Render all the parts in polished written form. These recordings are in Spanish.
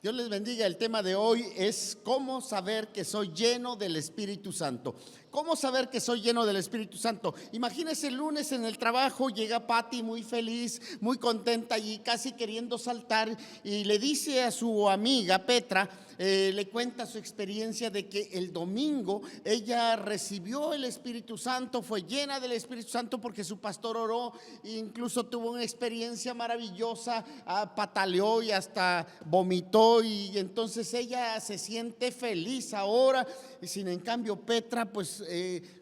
Dios les bendiga. El tema de hoy es cómo saber que soy lleno del Espíritu Santo. ¿Cómo saber que soy lleno del Espíritu Santo? Imagínense el lunes en el trabajo, llega Patty muy feliz, muy contenta y casi queriendo saltar, y le dice a su amiga Petra, le cuenta su experiencia de que el domingo ella recibió el Espíritu Santo, fue llena del Espíritu Santo porque su pastor oró, e incluso tuvo una experiencia maravillosa, pataleó y hasta vomitó, y entonces ella se siente feliz ahora. Y sin en cambio Petra pues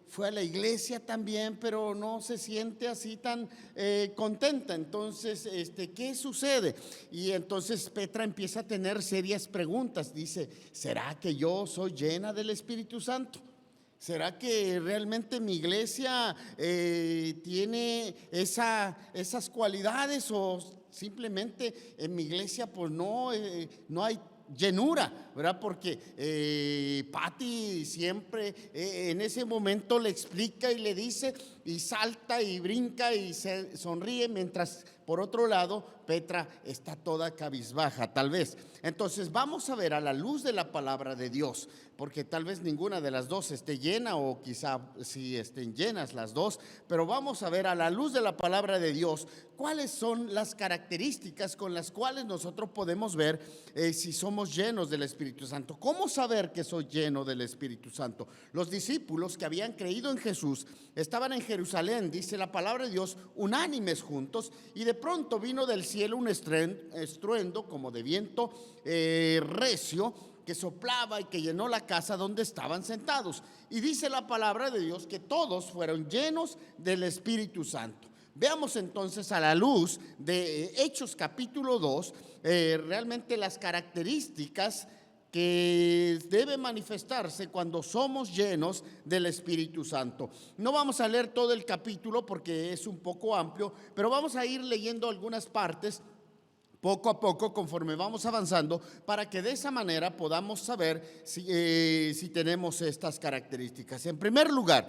fue a la iglesia también, pero no se siente así tan contenta. Entonces, ¿qué sucede? Y entonces Petra empieza a tener serias preguntas. Dice, ¿será que yo soy llena del Espíritu Santo? ¿Será que realmente mi iglesia tiene esas cualidades, o simplemente en mi iglesia pues no hay llenura, ¿verdad? Porque Patty siempre en ese momento le explica y le dice, y salta y brinca y se sonríe, mientras por otro lado Petra está toda cabizbaja, tal vez. Entonces vamos a ver a la luz de la palabra de Dios, porque tal vez ninguna de las dos esté llena, o quizá sí estén llenas las dos, pero vamos a ver a la luz de la palabra de Dios cuáles son las características con las cuales nosotros podemos ver si somos llenos del Espíritu Santo. ¿Cómo saber que soy lleno del Espíritu Santo? Los discípulos que habían creído en Jesús estaban en Jerusalén, dice la palabra de Dios, unánimes juntos, y de pronto vino del cielo un estruendo como de viento recio, que soplaba y que llenó la casa donde estaban sentados. Y dice la palabra de Dios que todos fueron llenos del Espíritu Santo. Veamos entonces a la luz de Hechos capítulo 2, realmente las características que debe manifestarse cuando somos llenos del Espíritu Santo. No vamos a leer todo el capítulo porque es un poco amplio, pero vamos a ir leyendo algunas partes poco a poco conforme vamos avanzando, para que de esa manera podamos saber si tenemos estas características. En primer lugar,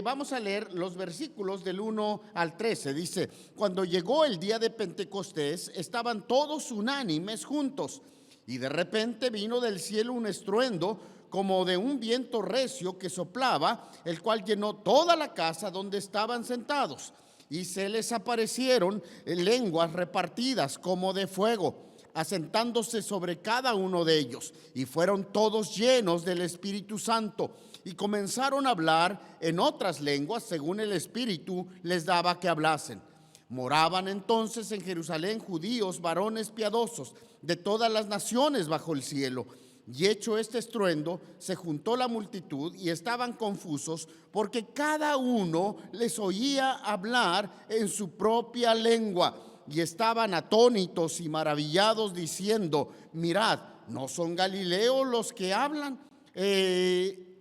vamos a leer los versículos del 1 al 13. Dice, cuando llegó el día de Pentecostés, estaban todos unánimes juntos, y de repente vino del cielo un estruendo como de un viento recio que soplaba, el cual llenó toda la casa donde estaban sentados. Y se les aparecieron lenguas repartidas como de fuego, asentándose sobre cada uno de ellos. Y fueron todos llenos del Espíritu Santo, y comenzaron a hablar en otras lenguas según el Espíritu les daba que hablasen. Moraban entonces en Jerusalén judíos, varones piadosos, de todas las naciones bajo el cielo. Y hecho este estruendo, se juntó la multitud y estaban confusos, porque cada uno les oía hablar en su propia lengua. Y estaban atónitos y maravillados, diciendo, mirad, ¿no son galileos los que hablan?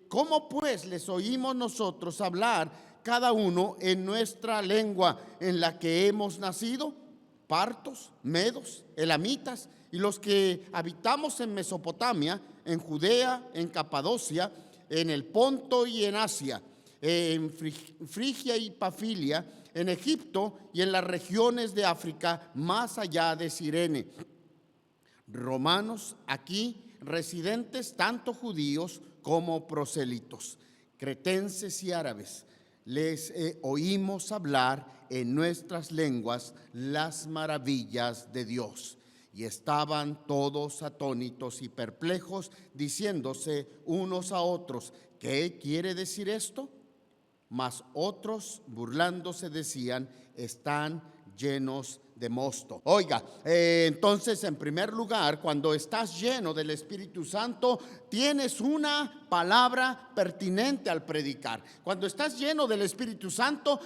¿Cómo pues les oímos nosotros hablar cada uno en nuestra lengua en la que hemos nacido? Partos, medos, elamitas, y los que habitamos en Mesopotamia, en Judea, en Capadocia, en el Ponto y en Asia, en Frigia y Pafilia, en Egipto y en las regiones de África, más allá de Cirene. Romanos aquí residentes, tanto judíos como prosélitos, cretenses y árabes, les oímos hablar en nuestras lenguas las maravillas de Dios. Y estaban todos atónitos y perplejos, diciéndose unos a otros, ¿qué quiere decir esto? Mas otros, burlándose, decían, están llenos de mosto. Oiga, entonces, en primer lugar, cuando estás lleno del Espíritu Santo, tienes una palabra pertinente al predicar. Cuando estás lleno del Espíritu Santo,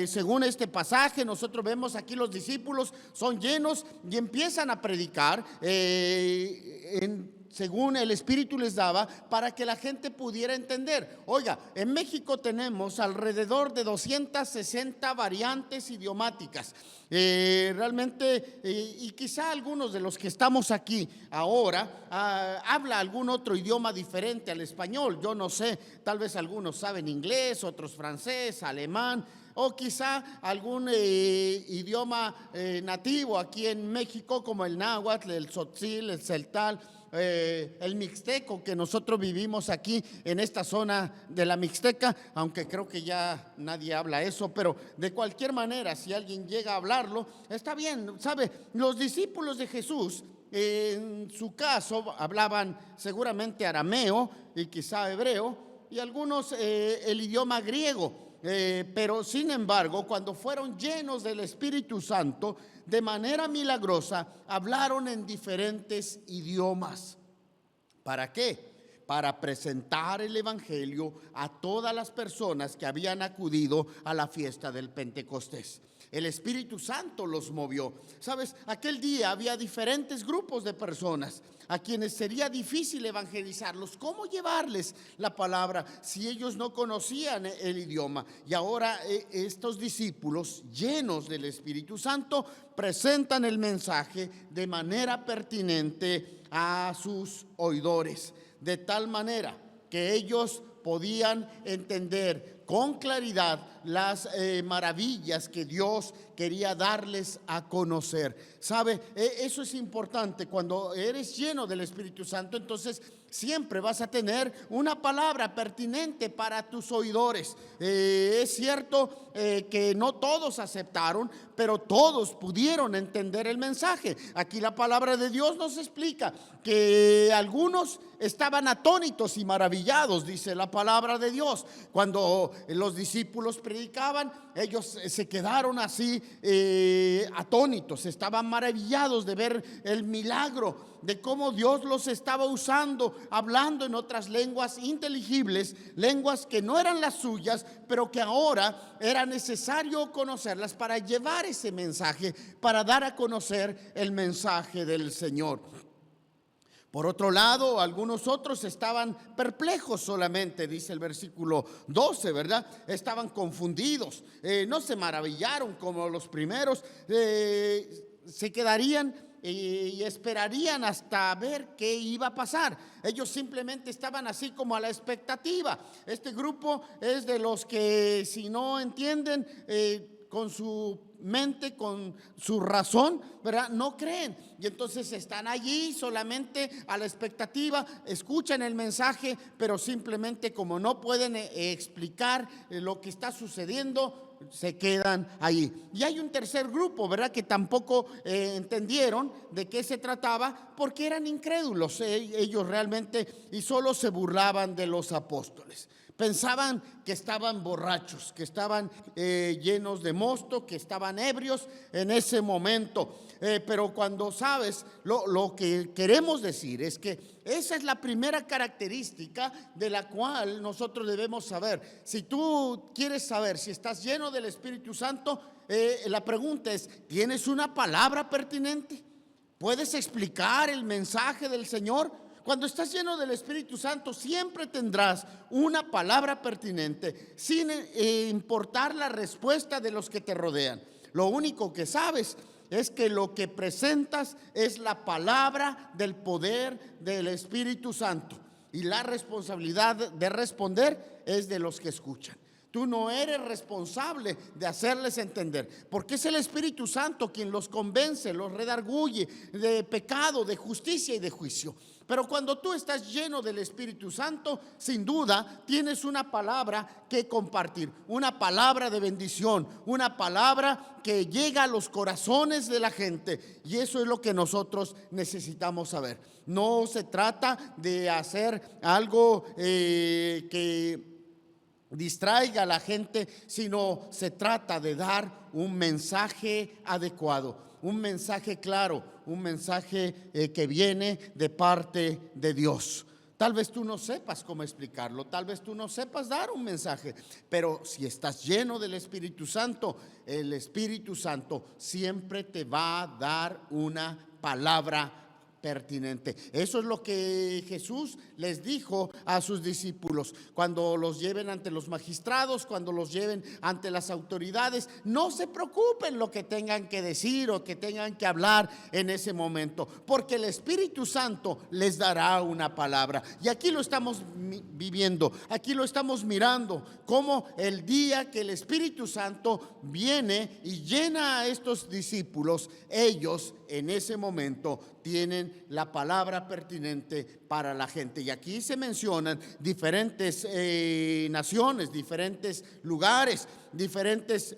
según este pasaje, nosotros vemos aquí los discípulos son llenos y empiezan a predicar según el Espíritu les daba, para que la gente pudiera entender. Oiga, en México tenemos alrededor de 260 variantes idiomáticas. Realmente, y quizá algunos de los que estamos aquí ahora habla algún otro idioma diferente al español. Yo no sé, tal vez algunos saben inglés, otros francés, alemán, o quizá algún idioma nativo aquí en México, como el náhuatl, el tzotzil, el celtal, el mixteco, que nosotros vivimos aquí en esta zona de la Mixteca, aunque creo que ya nadie habla eso, pero de cualquier manera, si alguien llega a hablarlo, está bien. ¿Sabe? Los discípulos de Jesús, en su caso, hablaban seguramente arameo y quizá hebreo, y algunos el idioma griego. Pero sin embargo, cuando fueron llenos del Espíritu Santo, de manera milagrosa, hablaron en diferentes idiomas. ¿Para qué? Para presentar el Evangelio a todas las personas que habían acudido a la fiesta del Pentecostés. El Espíritu Santo los movió. ¿Sabes? Aquel día había diferentes grupos de personas a quienes sería difícil evangelizarlos. ¿Cómo llevarles la palabra si ellos no conocían el idioma? Y ahora estos discípulos, llenos del Espíritu Santo, presentan el mensaje de manera pertinente a sus oidores, de tal manera que ellos podían entender con claridad las maravillas que Dios quería darles a conocer. ¿Sabe? Eso es importante. Cuando eres lleno del Espíritu Santo, entonces siempre vas a tener una palabra pertinente para tus oidores. Es cierto que no todos aceptaron, pero todos pudieron entender el mensaje. Aquí la palabra de Dios nos explica que algunos estaban atónitos y maravillados, dice la palabra de Dios. Cuando los discípulos predicaban, ellos se quedaron así atónitos, estaban maravillados de ver el milagro, de cómo Dios los estaba usando, hablando en otras lenguas inteligibles, lenguas que no eran las suyas, pero que ahora era necesario conocerlas para llevar ese mensaje, para dar a conocer el mensaje del Señor. Por otro lado, algunos otros estaban perplejos solamente, dice el versículo 12, ¿verdad? Estaban confundidos, no se maravillaron como los primeros, se quedarían y esperarían hasta ver qué iba a pasar. Ellos simplemente estaban así como a la expectativa. Este grupo es de los que, si no entienden con su mente, con su razón, ¿verdad?, no creen, y entonces están allí solamente a la expectativa, escuchan el mensaje, pero simplemente como no pueden explicar lo que está sucediendo, se quedan ahí. Y hay un tercer grupo, ¿verdad?, que tampoco entendieron de qué se trataba, porque eran incrédulos ellos realmente, y solo se burlaban de los apóstoles. Pensaban que estaban borrachos, que estaban llenos de mosto, que estaban ebrios en ese momento. Pero cuando sabes, lo que queremos decir es que esa es la primera característica de la cual nosotros debemos saber. Si tú quieres saber si estás lleno del Espíritu Santo, la pregunta es: ¿tienes una palabra pertinente? ¿Puedes explicar el mensaje del Señor? Cuando estás lleno del Espíritu Santo, siempre tendrás una palabra pertinente, sin importar la respuesta de los que te rodean. Lo único que sabes es que lo que presentas es la palabra del poder del Espíritu Santo, y la responsabilidad de responder es de los que escuchan. Tú no eres responsable de hacerles entender, porque es el Espíritu Santo quien los convence, los redarguye de pecado, de justicia y de juicio. Pero cuando tú estás lleno del Espíritu Santo, sin duda tienes una palabra que compartir, una palabra de bendición, una palabra que llega a los corazones de la gente, y eso es lo que nosotros necesitamos saber. No se trata de hacer algo que distraiga a la gente, sino se trata de dar un mensaje adecuado, un mensaje claro, un mensaje que viene de parte de Dios. Tal vez tú no sepas cómo explicarlo, tal vez tú no sepas dar un mensaje, pero si estás lleno del Espíritu Santo, el Espíritu Santo siempre te va a dar una palabra pertinente. Eso es lo que Jesús les dijo a sus discípulos cuando los lleven ante los magistrados, cuando los lleven ante las autoridades. No se preocupen lo que tengan que decir o que tengan que hablar en ese momento, porque el Espíritu Santo les dará una palabra. Y aquí lo estamos viviendo, aquí lo estamos mirando, como el día que el Espíritu Santo viene y llena a estos discípulos, ellos en ese momento tienen la palabra pertinente para la gente. Y aquí se mencionan diferentes naciones, diferentes lugares, diferentes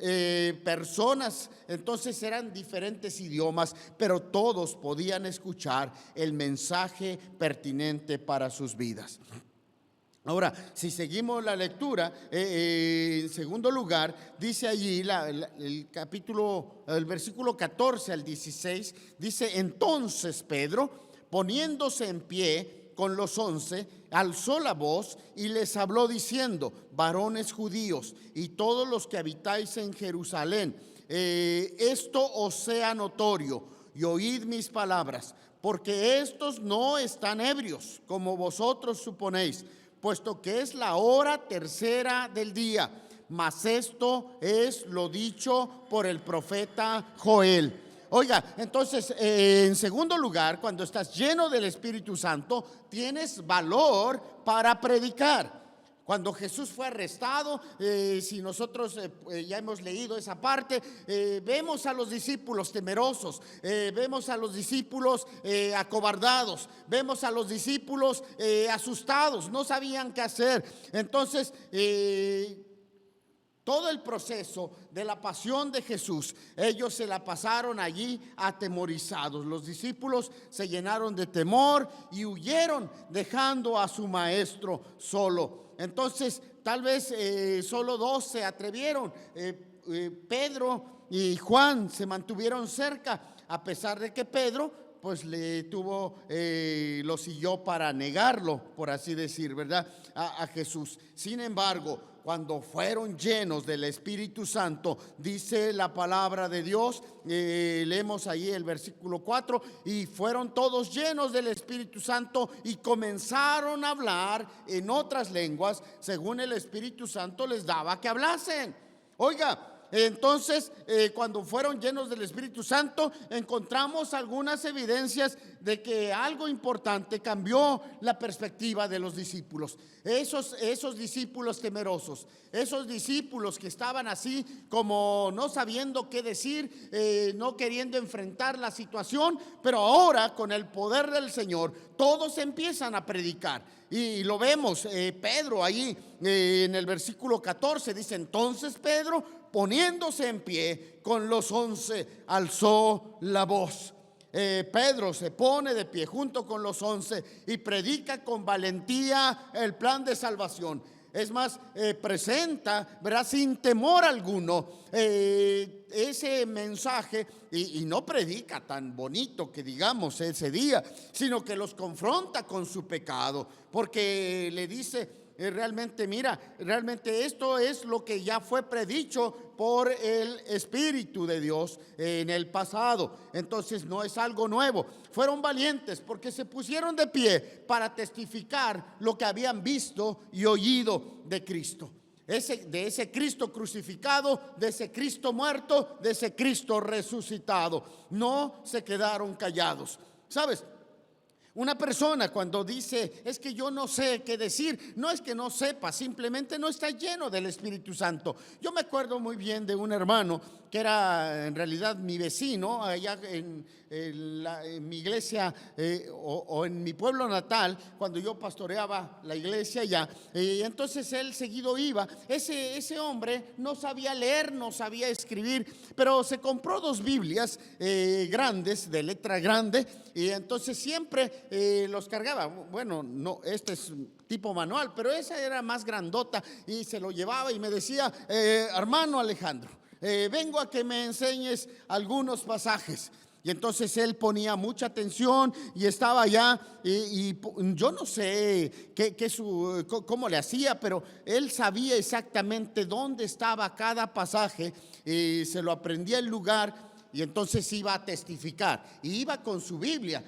personas. Entonces eran diferentes idiomas, pero todos podían escuchar el mensaje pertinente para sus vidas. Ahora, si seguimos la lectura, en segundo lugar, dice allí el versículo 14 al 16, dice: entonces Pedro, poniéndose en pie con los 11, alzó la voz y les habló diciendo: varones judíos y todos los que habitáis en Jerusalén, esto os sea notorio y oíd mis palabras, porque estos no están ebrios, como vosotros suponéis, puesto que es la hora tercera del día. Mas esto es lo dicho por el profeta Joel. Oiga, entonces, en segundo lugar, cuando estás lleno del Espíritu Santo, tienes valor para predicar. Cuando Jesús fue arrestado, si nosotros ya hemos leído esa parte, vemos a los discípulos temerosos, vemos a los discípulos acobardados, vemos a los discípulos asustados, no sabían qué hacer. Entonces, todo el proceso de la pasión de Jesús, ellos se la pasaron allí atemorizados. Los discípulos se llenaron de temor y huyeron, dejando a su maestro solo. Entonces, tal vez solo 2 se atrevieron. Pedro y Juan se mantuvieron cerca, a pesar de que Pedro pues lo siguió para negarlo, por así decir, ¿verdad? A Jesús. Sin embargo, cuando fueron llenos del Espíritu Santo, dice la palabra de Dios, leemos ahí el versículo 4, y fueron todos llenos del Espíritu Santo y comenzaron a hablar en otras lenguas, según el Espíritu Santo les daba que hablasen. Oiga, entonces, cuando fueron llenos del Espíritu Santo, encontramos algunas evidencias de que algo importante cambió la perspectiva de los discípulos. Esos discípulos temerosos, esos discípulos que estaban así como no sabiendo qué decir, no queriendo enfrentar la situación, pero ahora con el poder del Señor, todos empiezan a predicar. Y lo vemos, Pedro ahí en el versículo 14 dice: entonces Pedro, poniéndose en pie con los 11, alzó la voz. Pedro se pone de pie junto con los 11 y predica con valentía el plan de salvación. Es más, presenta, ¿verdad?, sin temor alguno ese mensaje, y no predica tan bonito que digamos ese día, sino que los confronta con su pecado, porque le dice: realmente, mira, realmente esto es lo que ya fue predicho por el Espíritu de Dios en el pasado. Entonces no es algo nuevo. Fueron valientes porque se pusieron de pie para testificar lo que habían visto y oído de Cristo. De ese Cristo crucificado, de ese Cristo muerto, de ese Cristo resucitado. No se quedaron callados. ¿Sabes? Una persona cuando dice: es que yo no sé qué decir, no es que no sepa, simplemente no está lleno del Espíritu Santo. Yo me acuerdo muy bien de un hermano que era en realidad mi vecino allá en mi iglesia o en mi pueblo natal, cuando yo pastoreaba la iglesia allá. Y entonces él seguido iba. Ese hombre no sabía leer, no sabía escribir, pero se compró 2 Biblias grandes, de letra grande, y entonces siempre los cargaba. Bueno, no, este es tipo manual, pero esa era más grandota, y se lo llevaba y me decía: hermano Alejandro, vengo a que me enseñes algunos pasajes. Y entonces él ponía mucha atención y estaba allá, y yo no sé cómo le hacía, pero él sabía exactamente dónde estaba cada pasaje, y se lo aprendía el lugar. y entonces iba a testificar, y iba con su Biblia,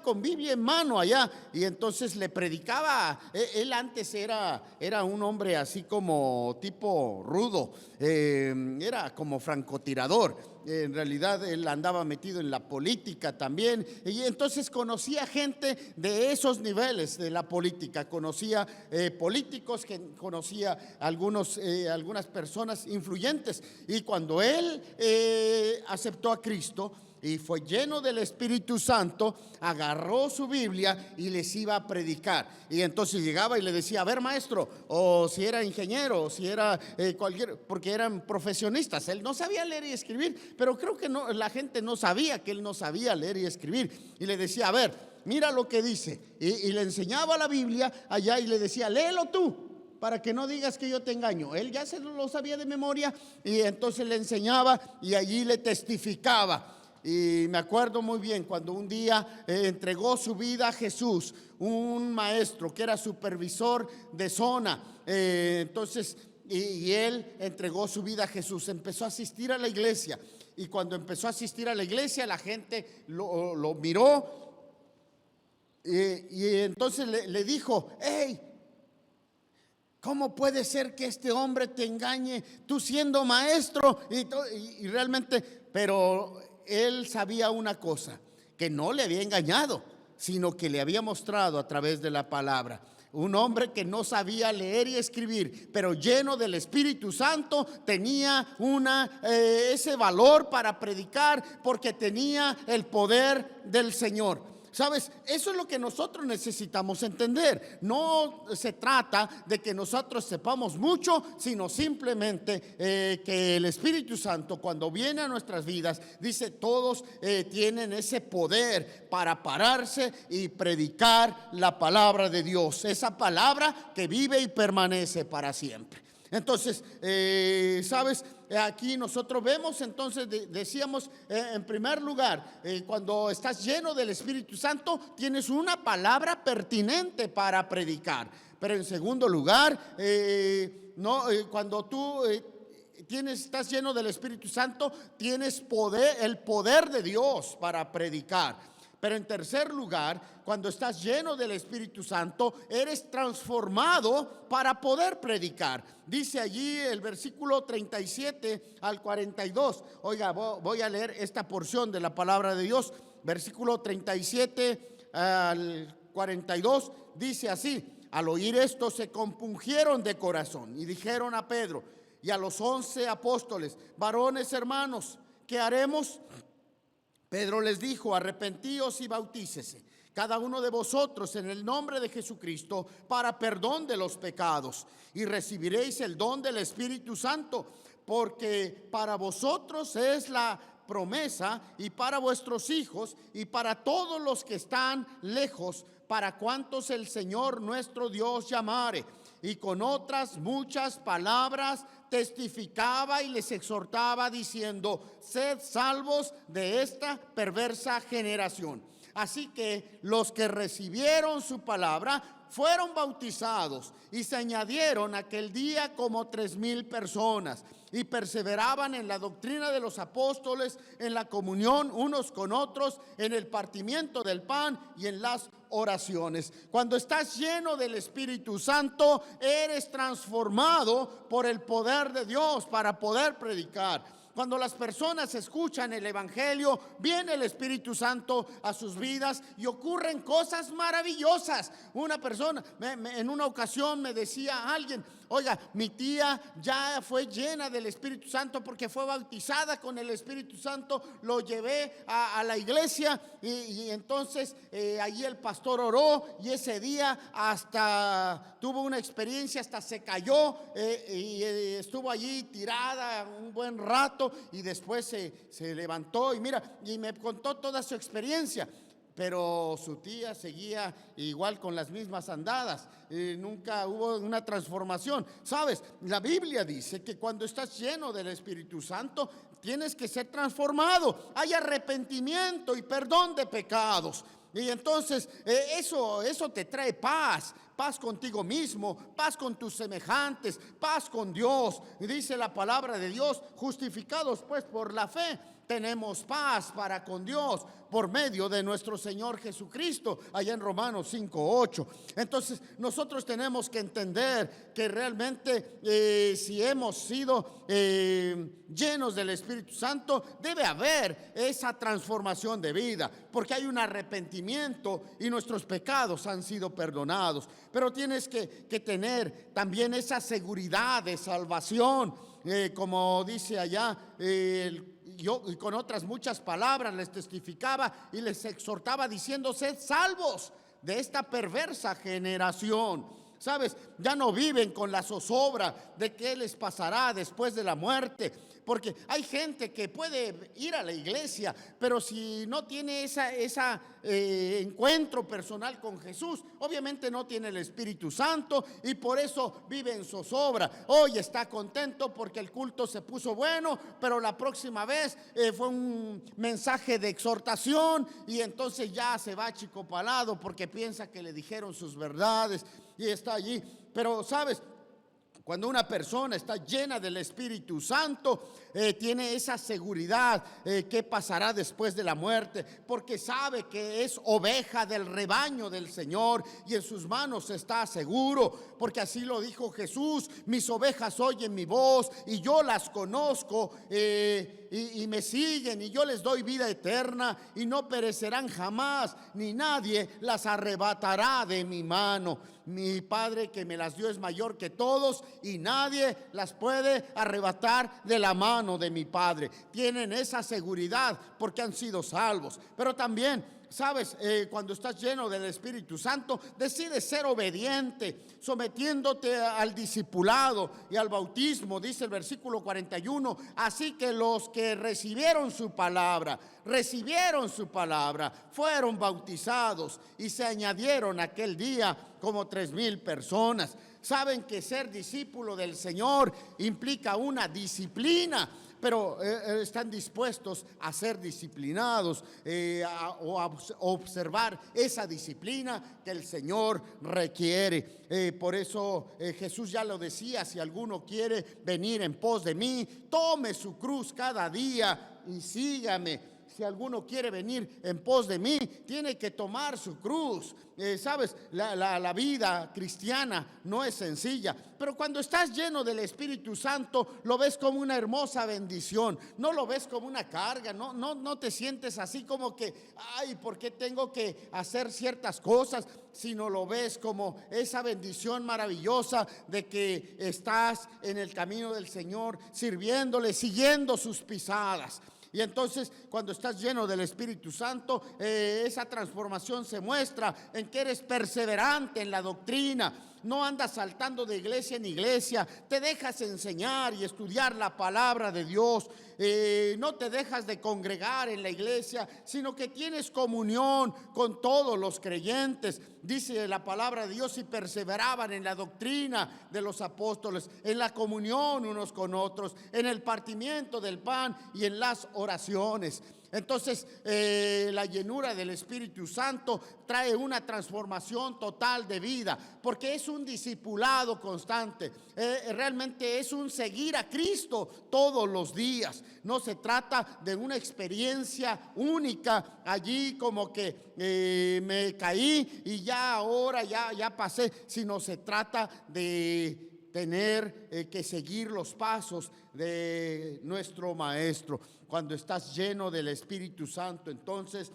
con Biblia en mano allá, y entonces le predicaba. Él antes era un hombre así como tipo rudo, era como francotirador. En realidad él andaba metido en la política también, y entonces conocía gente de esos niveles de la política, conocía políticos, conocía algunas personas influyentes. Y cuando él aceptó a Cristo y fue lleno del Espíritu Santo, agarró su Biblia y les iba a predicar. Y entonces llegaba y le decía: a ver, maestro, o si era ingeniero, o si era porque eran profesionistas. Él no sabía leer y escribir, pero creo que no, la gente no sabía que él no sabía leer y escribir. Y le decía: a ver, mira lo que dice. Y le enseñaba la Biblia allá y le decía: léelo tú, para que no digas que yo te engaño. Él ya se lo sabía de memoria, y entonces le enseñaba y allí le testificaba. Y me acuerdo muy bien cuando un día entregó su vida a Jesús, un maestro que era supervisor de zona. Entonces, y él entregó su vida a Jesús, empezó a asistir a la iglesia. Y cuando empezó a asistir a la iglesia, la gente lo miró, y entonces le dijo: hey, ¿cómo puede ser que este hombre te engañe, tú siendo maestro? Y realmente, pero él sabía una cosa: que no le había engañado, sino que le había mostrado a través de la palabra. Un hombre que no sabía leer y escribir, pero lleno del Espíritu Santo, tenía ese valor para predicar, porque tenía el poder del Señor. ¿Sabes? Eso es lo que nosotros necesitamos entender. No se trata de que nosotros sepamos mucho, sino simplemente que el Espíritu Santo, cuando viene a nuestras vidas, dice: todos tienen ese poder para pararse y predicar la palabra de Dios, esa palabra que vive y permanece para siempre. Entonces, ¿sabes? Aquí nosotros vemos, entonces decíamos, en primer lugar, cuando estás lleno del Espíritu Santo, tienes una palabra pertinente para predicar. Pero en segundo lugar, cuando tú estás lleno del Espíritu Santo, tienes el poder de Dios para predicar. Pero en tercer lugar, cuando estás lleno del Espíritu Santo, eres transformado para poder predicar. Dice allí el versículo 37 al 42. Oiga, voy a leer esta porción de la palabra de Dios. Versículo 37 al 42 dice así: al oír esto se compungieron de corazón y dijeron a Pedro y a los 11 apóstoles: varones hermanos, ¿qué haremos? Pedro les dijo: arrepentíos y bautícese cada uno de vosotros en el nombre de Jesucristo para perdón de los pecados, y recibiréis el don del Espíritu Santo, porque para vosotros es la promesa, y para vuestros hijos, y para todos los que están lejos, para cuantos el Señor nuestro Dios llamare. Y con otras muchas palabras testificaba y les exhortaba diciendo: sed salvos de esta perversa generación. Así que los que recibieron su palabra fueron bautizados, y se añadieron aquel día como 3,000 personas, y perseveraban en la doctrina de los apóstoles, en la comunión unos con otros, en el partimiento del pan y en las oraciones. Cuando estás lleno del Espíritu Santo, eres transformado por el poder de Dios para poder predicar. Cuando las personas escuchan el Evangelio, viene el Espíritu Santo a sus vidas y ocurren cosas maravillosas. Una persona, en una ocasión me decía alguien: oiga, mi tía ya fue llena del Espíritu Santo porque fue bautizada con el Espíritu Santo. Lo llevé a la iglesia y entonces allí el pastor oró, y ese día hasta tuvo una experiencia, hasta se cayó y estuvo allí tirada un buen rato, y después se levantó y me contó toda su experiencia. Pero su tía seguía igual con las mismas andadas, nunca hubo una transformación. Sabes, la Biblia dice que cuando estás lleno del Espíritu Santo tienes que ser transformado. Hay arrepentimiento y perdón de pecados. Y entonces eso te trae paz contigo mismo, paz con tus semejantes, paz con Dios. Y dice la palabra de Dios: justificados pues por la fe, tenemos paz para con Dios por medio de nuestro Señor Jesucristo, allá en Romanos 5:8. Entonces nosotros tenemos que entender que realmente si hemos sido llenos del Espíritu Santo, debe haber esa transformación de vida, porque hay un arrepentimiento y nuestros pecados han sido perdonados. Pero tienes que tener también esa seguridad de salvación, como dice allá yo con otras muchas palabras les testificaba y les exhortaba diciendo: sed salvos de esta perversa generación. ¿Sabes? Ya no viven con la zozobra de qué les pasará después de la muerte, porque hay gente que puede ir a la iglesia, pero si no tiene ese encuentro personal con Jesús, obviamente no tiene el Espíritu Santo y por eso vive en zozobra. Hoy está contento porque el culto se puso bueno, pero la próxima vez fue un mensaje de exhortación y entonces ya se va achicopalado porque piensa que le dijeron sus verdades y está allí. Pero sabes, cuando una persona está llena del Espíritu Santo, tiene esa seguridad que pasará después de la muerte, porque sabe que es oveja del rebaño del Señor y en sus manos está seguro, porque así lo dijo Jesús: mis ovejas oyen mi voz y yo las conozco y me siguen y yo les doy vida eterna y no perecerán jamás, ni nadie las arrebatará de mi mano. Mi Padre que me las dio es mayor que todos y nadie las puede arrebatar de la mano de mi Padre. Tienen esa seguridad porque han sido salvos. Pero también, sabes, cuando estás lleno del Espíritu Santo, decides ser obediente, sometiéndote al discipulado y al bautismo. Dice el versículo 41: así que los que recibieron su palabra, fueron bautizados y se añadieron aquel día como 3,000 personas. Saben que ser discípulo del Señor implica una disciplina, pero están dispuestos a ser disciplinados o a observar esa disciplina que el Señor requiere. Por eso Jesús ya lo decía: si alguno quiere venir en pos de mí, tome su cruz cada día y sígame. Si alguno quiere venir en pos de mí, tiene que tomar su cruz. Sabes, la vida cristiana no es sencilla, pero cuando estás lleno del Espíritu Santo, lo ves como una hermosa bendición. No lo ves como una carga, no te sientes así como que, ay, ¿por qué tengo que hacer ciertas cosas? Sino lo ves como esa bendición maravillosa de que estás en el camino del Señor, sirviéndole, siguiendo sus pisadas. Y entonces, cuando estás lleno del Espíritu Santo, esa transformación se muestra en que eres perseverante en la doctrina. No andas saltando de iglesia en iglesia, te dejas enseñar y estudiar la palabra de Dios. No te dejas de congregar en la iglesia, sino que tienes comunión con todos los creyentes. Dice la palabra de Dios: y perseveraban en la doctrina de los apóstoles, en la comunión unos con otros, en el partimiento del pan y en las oraciones. Entonces la llenura del Espíritu Santo trae una transformación total de vida, porque es un discipulado constante, realmente es un seguir a Cristo todos los días. No se trata de una experiencia única allí como que me caí y ya ahora ya pasé, sino se trata de tener que seguir los pasos de nuestro Maestro. Cuando estás lleno del Espíritu Santo, entonces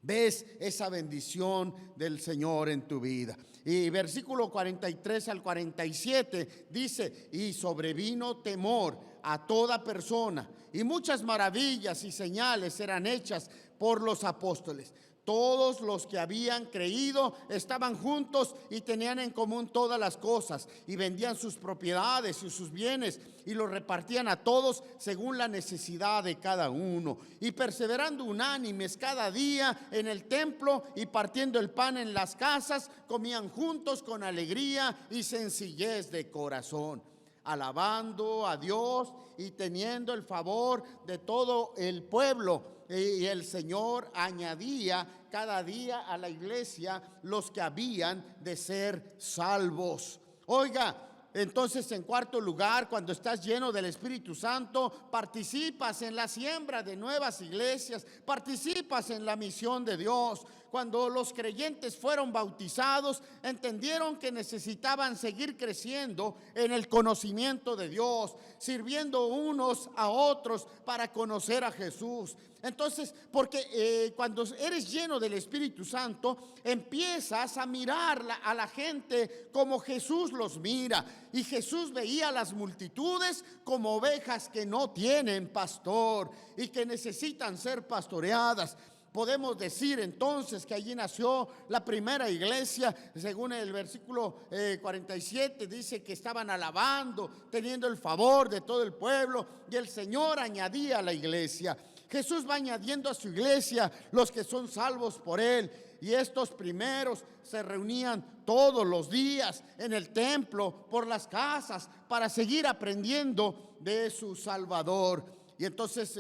ves esa bendición del Señor en tu vida. Y versículo 43 al 47 dice: y sobrevino temor a toda persona, y muchas maravillas y señales eran hechas por los apóstoles. Todos los que habían creído estaban juntos y tenían en común todas las cosas, y vendían sus propiedades y sus bienes y los repartían a todos según la necesidad de cada uno. Y perseverando unánimes cada día en el templo y partiendo el pan en las casas, comían juntos con alegría y sencillez de corazón, alabando a Dios y teniendo el favor de todo el pueblo. Y el Señor añadía cada día a la iglesia los que habían de ser salvos. Oiga, Entonces, en cuarto lugar, cuando estás lleno del Espíritu Santo, participas en la siembra de nuevas iglesias, participas en la misión de Dios. Cuando los creyentes fueron bautizados, entendieron que necesitaban seguir creciendo en el conocimiento de Dios, sirviendo unos a otros para conocer a Jesús. Entonces, porque cuando eres lleno del Espíritu Santo, empiezas a mirar a la gente como Jesús los mira. Y Jesús veía a las multitudes como ovejas que no tienen pastor y que necesitan ser pastoreadas. Podemos decir entonces que allí nació la primera iglesia. Según el versículo 47 dice que estaban alabando, teniendo el favor de todo el pueblo, y el Señor añadía a la iglesia. Jesús va añadiendo a su iglesia los que son salvos por Él. Y estos primeros se reunían todos los días en el templo, por las casas, para seguir aprendiendo de su Salvador. Y entonces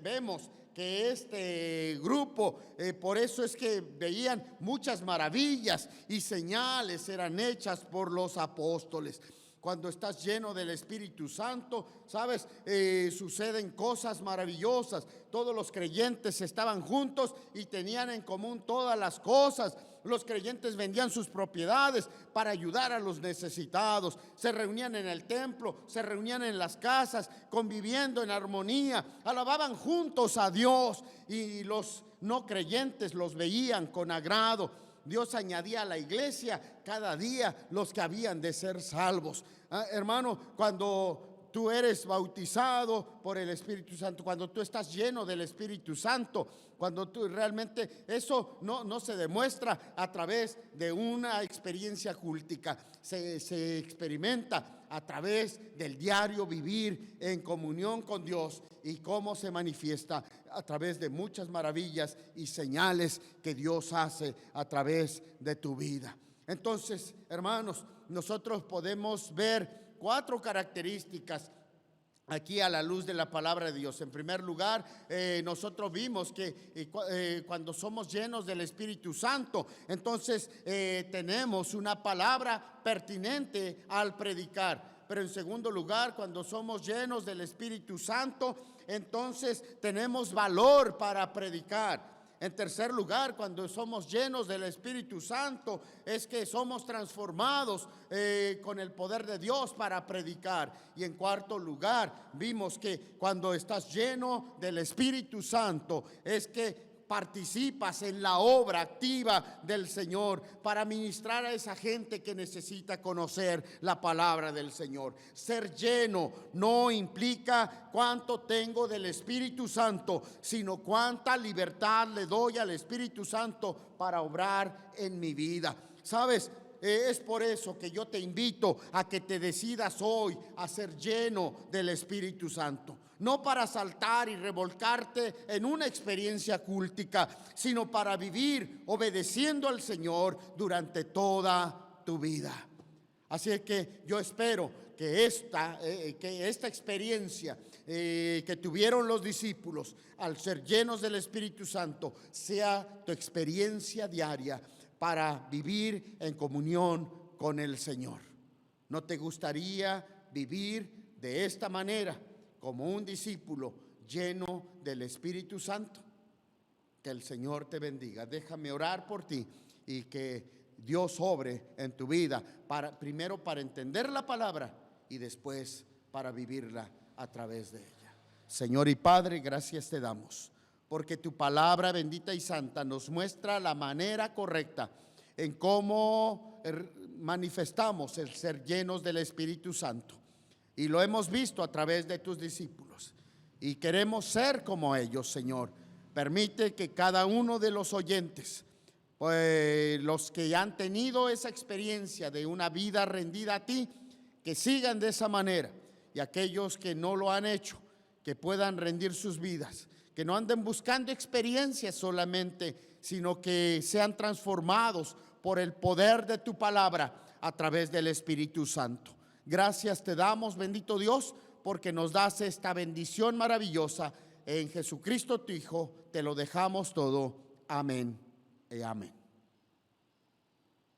vemos que este grupo, por eso es que veían muchas maravillas y señales eran hechas por los apóstoles. Cuando estás lleno del Espíritu Santo, ¿sabes? Suceden cosas maravillosas. Todos los creyentes estaban juntos y tenían en común todas las cosas. Los creyentes vendían sus propiedades para ayudar a los necesitados. Se reunían en el templo, se reunían en las casas, conviviendo en armonía. Alababan juntos a Dios y los no creyentes los veían con agrado. Dios añadía a la iglesia cada día los que habían de ser salvos. Hermano, cuando tú eres bautizado por el Espíritu Santo, cuando tú estás lleno del Espíritu Santo, cuando tú realmente, eso no se demuestra a través de una experiencia cultica, se experimenta a través del diario vivir en comunión con Dios, y cómo se manifiesta a través de muchas maravillas y señales que Dios hace a través de tu vida. Entonces, hermanos, nosotros podemos ver 4 características aquí a la luz de la palabra de Dios. En primer lugar, nosotros vimos que cuando somos llenos del Espíritu Santo, entonces tenemos una palabra pertinente al predicar. Pero en segundo lugar, cuando somos llenos del Espíritu Santo, entonces tenemos valor para predicar. En tercer lugar, cuando somos llenos del Espíritu Santo, es que somos transformados con el poder de Dios para predicar. Y en cuarto lugar, vimos que cuando estás lleno del Espíritu Santo, es que participas en la obra activa del Señor para ministrar a esa gente que necesita conocer la palabra del Señor. Ser lleno no implica cuánto tengo del Espíritu Santo, sino cuánta libertad le doy al Espíritu Santo para obrar en mi vida. ¿Sabes? Es por eso que yo te invito a que te decidas hoy a ser lleno del Espíritu Santo. No para saltar y revolcarte en una experiencia cultica, sino para vivir obedeciendo al Señor durante toda tu vida. Así que yo espero que esta experiencia que tuvieron los discípulos al ser llenos del Espíritu Santo sea tu experiencia diaria para vivir en comunión con el Señor. ¿No te gustaría vivir de esta manera como un discípulo lleno del Espíritu Santo? Que el Señor te bendiga. Déjame orar por ti y que Dios obre en tu vida, primero para entender la palabra y después para vivirla a través de ella. Señor y Padre, gracias te damos, porque tu palabra bendita y santa nos muestra la manera correcta en cómo manifestamos el ser llenos del Espíritu Santo. Y lo hemos visto a través de tus discípulos. Y queremos ser como ellos, Señor. Permite que cada uno de los oyentes, pues los que han tenido esa experiencia de una vida rendida a ti, que sigan de esa manera. Y aquellos que no lo han hecho, que puedan rendir sus vidas. Que no anden buscando experiencias solamente, sino que sean transformados por el poder de tu palabra a través del Espíritu Santo. Gracias te damos, bendito Dios, porque nos das esta bendición maravillosa. En Jesucristo tu Hijo te lo dejamos todo. Amén y amén.